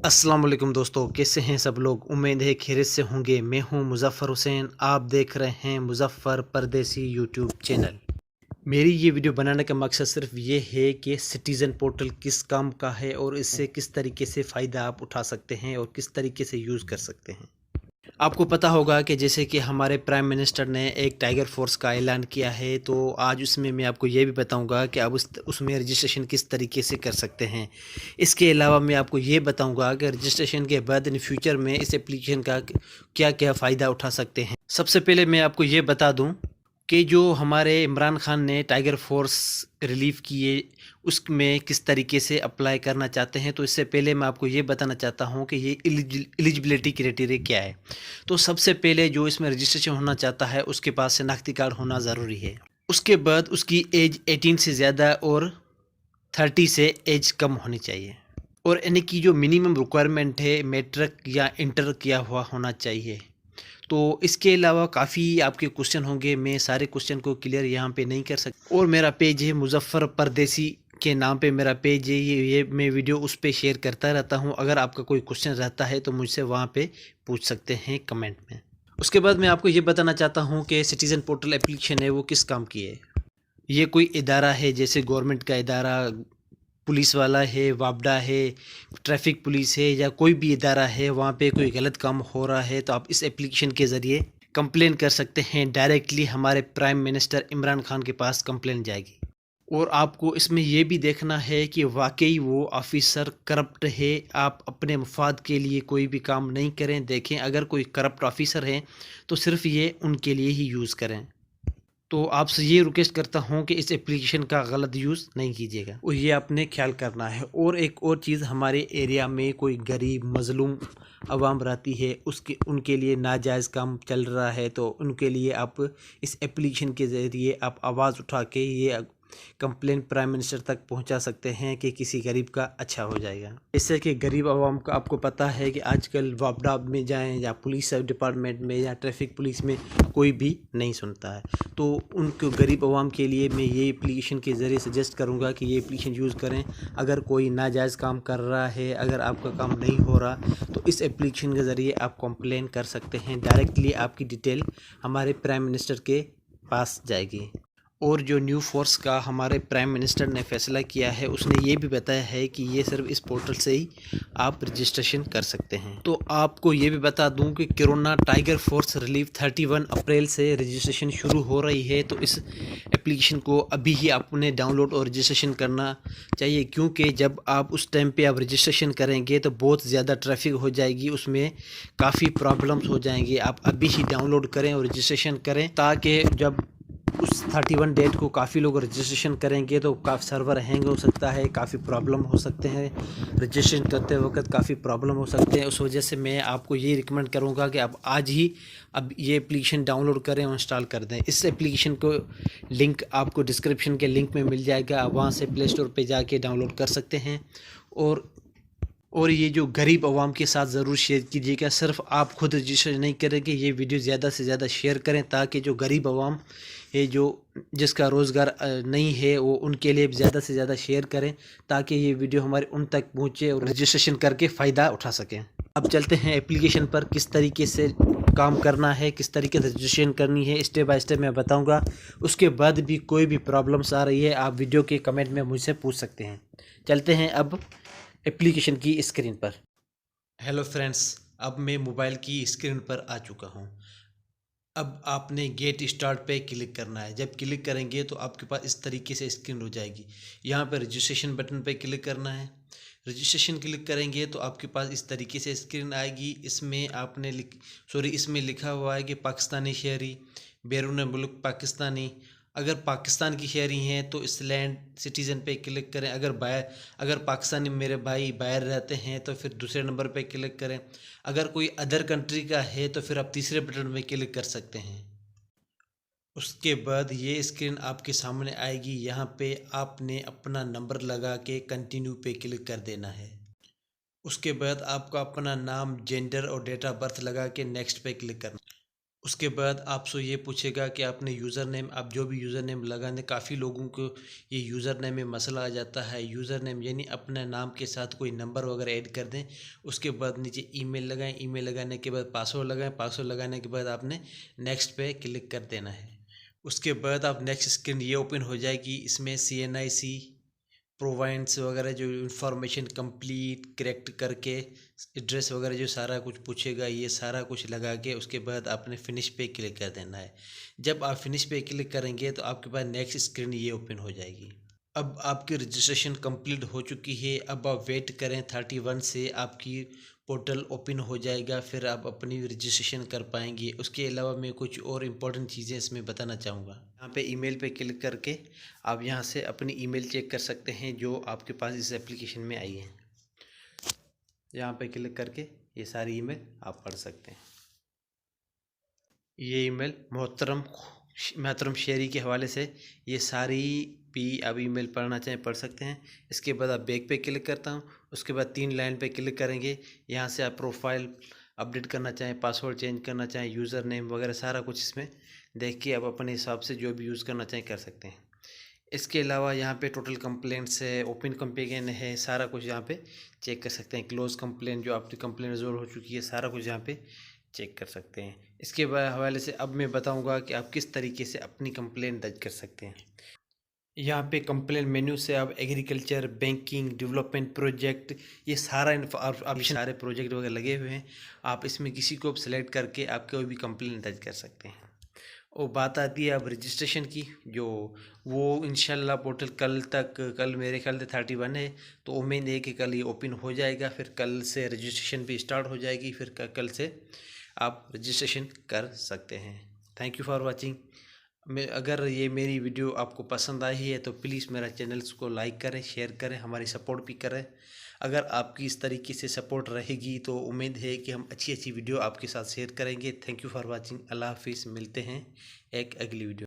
अस्सलाम वालेकुम दोस्तों, कैसे हैं सब लोग। उम्मीद है खैरियत से होंगे। मैं हूं मुज़फ़्फ़र हुसैन, आप देख रहे हैं मुज़फ़्फ़र परदेसी यूट्यूब चैनल। मेरी ये वीडियो बनाने का मकसद सिर्फ ये है कि सिटीज़न पोर्टल किस काम का है और इससे किस तरीके से फ़ायदा आप उठा सकते हैं और किस तरीके से यूज़ कर सकते हैं। आपको पता होगा कि जैसे कि हमारे प्राइम मिनिस्टर ने एक टाइगर फोर्स का ऐलान किया है, तो आज उसमें मैं आपको ये भी बताऊंगा कि आप उसमें रजिस्ट्रेशन किस तरीके से कर सकते हैं। इसके अलावा मैं आपको ये बताऊंगा कि रजिस्ट्रेशन के बाद इन फ्यूचर में इस एप्लीकेशन का क्या क्या फ़ायदा उठा सकते हैं। सबसे पहले मैं आपको ये बता दूं कि जो हमारे इमरान खान ने टाइगर फोर्स रिलीव किए उसमें किस तरीके से अप्लाई करना चाहते हैं। तो इससे पहले मैं आपको ये बताना चाहता हूँ कि ये एलिजिबिलिटी क्राइटेरिया क्या है। तो सबसे पहले जो इसमें रजिस्ट्रेशन होना चाहता है उसके पास शनाख्ती कार्ड होना ज़रूरी है। उसके बाद उसकी एज 18 से ज़्यादा और 30 से एज कम होनी चाहिए। और यानी कि जो मिनिमम रिक्वायरमेंट है मैट्रिक या इंटर किया हुआ होना चाहिए। तो इसके अलावा काफ़ी आपके क्वेश्चन होंगे, मैं सारे क्वेश्चन को क्लियर यहाँ पे नहीं कर सकता। और मेरा पेज है मुज़फ़्फ़र परदेसी के नाम पे मेरा पेज है। ये मैं वीडियो उस पे शेयर करता रहता हूँ। अगर आपका कोई क्वेश्चन रहता है तो मुझसे वहाँ पे पूछ सकते हैं कमेंट में। उसके बाद मैं आपको ये बताना चाहता हूँ कि सिटीज़न पोर्टल एप्लीकेशन है वो किस काम की है। ये कोई इदारा है, जैसे गवर्नमेंट का इदारा, पुलिस वाला है, वापडा है, ट्रैफिक पुलिस है, या कोई भी इदारा है वहाँ पे कोई गलत काम हो रहा है तो आप इस एप्लीकेशन के ज़रिए कंप्लेन कर सकते हैं। डायरेक्टली हमारे प्राइम मिनिस्टर इमरान खान के पास कंप्लेन जाएगी। और आपको इसमें यह भी देखना है कि वाकई वो ऑफिसर करप्ट है। आप अपने मफाद के लिए कोई भी काम नहीं करें। देखें, अगर कोई करप्ट ऑफिसर है तो सिर्फ ये उनके लिए ही यूज़ करें। तो आपसे ये रिक्वेस्ट करता हूँ कि इस एप्लीकेशन का गलत यूज़ नहीं कीजिएगा और ये आपने ख्याल करना है। और एक और चीज़, हमारे एरिया में कोई गरीब मज़लूम आवाम रहती है, उसके उनके लिए नाजायज़ काम चल रहा है, तो उनके लिए आप इस एप्लीकेशन के ज़रिए आप आवाज़ उठा के ये कंप्लेन प्राइम मिनिस्टर तक पहुंचा सकते हैं कि किसी गरीब का अच्छा हो जाएगा। जैसे कि गरीब आवाम का आपको पता है कि आजकल वापडा में जाएं या पुलिस डिपार्टमेंट में या ट्रैफिक पुलिस में कोई भी नहीं सुनता है। तो उनको गरीब आवाम के लिए मैं ये एप्लीकेशन के ज़रिए सजेस्ट करूँगा कि ये एप्लीकेशन यूज़ करें। अगर कोई नाजायज़ काम कर रहा है, अगर आपका काम नहीं हो रहा, तो इस एप्लीकेशन के ज़रिए आप कंप्लेन कर सकते हैं। डायरेक्टली आपकी डिटेल हमारे प्राइम मिनिस्टर के पास जाएगी। और जो न्यू फोर्स का हमारे प्राइम मिनिस्टर ने फैसला किया है, उसने ये भी बताया है कि ये सिर्फ इस पोर्टल से ही आप रजिस्ट्रेशन कर सकते हैं। तो आपको ये भी बता दूं कि कोरोना टाइगर फोर्स रिलीफ 31 अप्रैल से रजिस्ट्रेशन शुरू हो रही है। तो इस एप्लीकेशन को अभी ही आपने डाउनलोड और रजिस्ट्रेशन करना चाहिए, क्योंकि जब आप उस टाइम पे आप रजिस्ट्रेशन करेंगे तो बहुत ज़्यादा ट्रैफिक हो जाएगी, उसमें काफ़ी प्रॉब्लम्स हो जाएंगी। आप अभी ही डाउनलोड करें और रजिस्ट्रेशन करें, ताकि जब उस 31 डेट को काफ़ी लोग रजिस्ट्रेशन करेंगे तो काफ़ी सर्वर हैंग हो सकता है, काफ़ी प्रॉब्लम हो सकते हैं। रजिस्ट्रेशन करते वक्त काफ़ी प्रॉब्लम हो सकते हैं। उस वजह से मैं आपको ये रिकमेंड करूँगा कि आप आज ही अब ये एप्लीकेशन डाउनलोड करें और इंस्टॉल कर दें। इस एप्लीकेशन को लिंक आपको डिस्क्रिप्शन के लिंक में मिल जाएगा, आप वहाँ से प्ले स्टोर पर जाके डाउनलोड कर सकते हैं। और ये जो गरीब आवाम के साथ ज़रूर शेयर कीजिएगा। सिर्फ आप खुद रजिस्टर नहीं करेंगे, ये वीडियो ज़्यादा से ज़्यादा शेयर करें, ताकि जो गरीब आवाम है, जो जिसका रोज़गार नहीं है, वो उनके लिए ज़्यादा से ज़्यादा शेयर करें, ताकि ये वीडियो हमारे उन तक पहुँचे और रजिस्ट्रेशन करके फ़ायदा उठा सकें। अब चलते हैं एप्लीकेशन पर, किस तरीके से काम करना है, किस तरीके से रजिस्ट्रेशन करनी है, स्टेप बाय स्टेप मैं बताऊँगा। उसके बाद भी कोई भी प्रॉब्लम्स आ रही है, आप वीडियो के कमेंट में मुझसे पूछ सकते हैं। चलते हैं अब एप्लीकेशन की स्क्रीन पर। हेलो फ्रेंड्स, अब मैं मोबाइल की स्क्रीन पर आ चुका हूं। अब आपने गेट स्टार्ट पे क्लिक करना है। जब क्लिक करेंगे तो आपके पास इस तरीके से स्क्रीन हो जाएगी। यहाँ पर रजिस्ट्रेशन बटन पे क्लिक करना है। रजिस्ट्रेशन क्लिक करेंगे तो आपके पास इस तरीके से स्क्रीन आएगी। इसमें इसमें लिखा हुआ है कि पाकिस्तानी शहरी, बैरून मुल्क पाकिस्तानी। अगर पाकिस्तान की शहरी हैं तो इस लैंड सिटीज़न पे क्लिक करें। अगर पाकिस्तानी मेरे भाई बाहर रहते हैं तो फिर दूसरे नंबर पे क्लिक करें। अगर कोई अदर कंट्री का है तो फिर आप तीसरे बटन में क्लिक कर सकते हैं। उसके बाद ये स्क्रीन आपके सामने आएगी। यहाँ पे आपने अपना नंबर लगा के कंटिन्यू पे क्लिक कर देना है। उसके बाद आपका अपना नाम, जेंडर और डेट ऑफ बर्थ लगा के नेक्स्ट पे क्लिक करना। उसके बाद आपसे ये पूछेगा कि आपने यूज़र नेम, आप जो भी यूज़र नेम लगाने, काफ़ी लोगों को ये यूज़र नेम में मसला आ जाता है। यूज़र नेम यानी अपने नाम के साथ कोई नंबर वगैरह ऐड कर दें। उसके बाद नीचे ईमेल लगाएं, ईमेल लगाने के बाद पासवर्ड लगाएं, पासवर्ड लगाने के बाद आपने नेक्स्ट पे क्लिक कर देना है। उसके बाद आप नेक्स्ट स्क्रीन ये ओपन हो जाएगी। इसमें CNIC प्रोवाइड्स वगैरह जो इंफॉर्मेशन कंप्लीट करेक्ट करके एड्रेस वगैरह जो सारा कुछ पूछेगा, ये सारा कुछ लगा के उसके बाद आपने फिनिश पे क्लिक कर देना है। जब आप फिनिश पे क्लिक करेंगे तो आपके पास नेक्स्ट स्क्रीन ये ओपन हो जाएगी। अब आपकी रजिस्ट्रेशन कंप्लीट हो चुकी है। अब आप वेट करें 31 से आपकी पोर्टल ओपन हो जाएगा, फिर आप अपनी रजिस्ट्रेशन कर पाएंगे। उसके अलावा मैं कुछ और इम्पोर्टेंट चीज़ें इसमें बताना चाहूँगा। यहाँ पे ईमेल पे क्लिक करके आप यहाँ से अपनी ईमेल चेक कर सकते हैं जो आपके पास इस एप्लीकेशन में आई है। यहाँ पे क्लिक करके ये सारी ईमेल आप पढ़ सकते हैं। ये ईमेल मोहतरम शेरी के हवाले से ये सारी भी आप ईमेल पढ़ना चाहें पढ़ सकते हैं। इसके बाद आप बैक पे क्लिक करता हूँ। उसके बाद 3 लाइन पे क्लिक करेंगे। यहाँ से आप प्रोफाइल अपडेट करना चाहें, पासवर्ड चेंज करना चाहें, यूज़र नेम वगैरह सारा कुछ इसमें देख के आप अपने हिसाब से जो भी यूज़ करना चाहें कर सकते हैं। इसके अलावा यहाँ पे टोटल कंप्लेंट्स है, ओपन कंप्लेन है, सारा कुछ यहाँ पे चेक कर सकते हैं। क्लोज कंप्लेन जो आपकी कंप्लेन रिजोल्व हो चुकी है, सारा कुछ यहाँ पे चेक कर सकते हैं। इसके हवाले से अब मैं बताऊंगा कि आप किस तरीके से अपनी कंप्लेन दर्ज कर सकते हैं। यहाँ पे कंप्लेन मेन्यू से आप एग्रीकल्चर, बैंकिंग, डेवलपमेंट प्रोजेक्ट, ये सारा आप सारे प्रोजेक्ट वगैरह लगे हुए हैं। आप इसमें किसी को सेलेक्ट करके आप कोई भी कंप्लेन दर्ज कर सकते हैं। और बात आती है अब रजिस्ट्रेशन की, जो वो इंशाल्लाह पोर्टल कल मेरे ख्याल से 31 है, तो उम्मीद है कि कल ये ओपन हो जाएगा। फिर कल से रजिस्ट्रेशन भी स्टार्ट हो जाएगी। फिर कल से आप रजिस्ट्रेशन कर सकते हैं। Thank you for watching. अगर ये मेरी वीडियो आपको पसंद आई है तो प्लीज़ मेरा चैनल को लाइक करें, शेयर करें, हमारी सपोर्ट भी करें। अगर आपकी इस तरीके से सपोर्ट रहेगी तो उम्मीद है कि हम अच्छी अच्छी वीडियो आपके साथ शेयर करेंगे। Thank you for watching. अल्लाह हाफिज़। मिलते हैं एक अगली वीडियो।